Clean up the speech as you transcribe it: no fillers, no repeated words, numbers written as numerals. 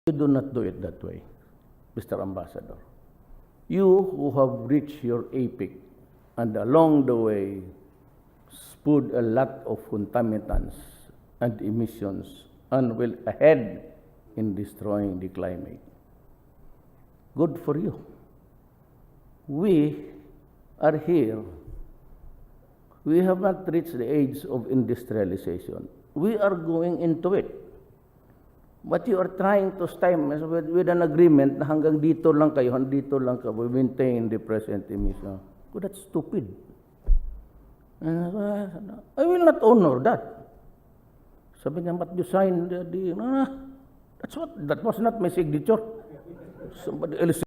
You do not do it that way, Mr. Ambassador. You who have reached your apex and along the way spewed a lot of contaminants and emissions and will ahead in destroying the climate. Good for you. We are here. We have not reached the age of industrialization. We are going into it. But you are trying to stem with an agreement na hanggang dito lang kayo, dito lang kayo, we maintain the present emission. Oh, that's stupid. I will not honor that. Sabi niya, but you signed that was not my signature. Somebody else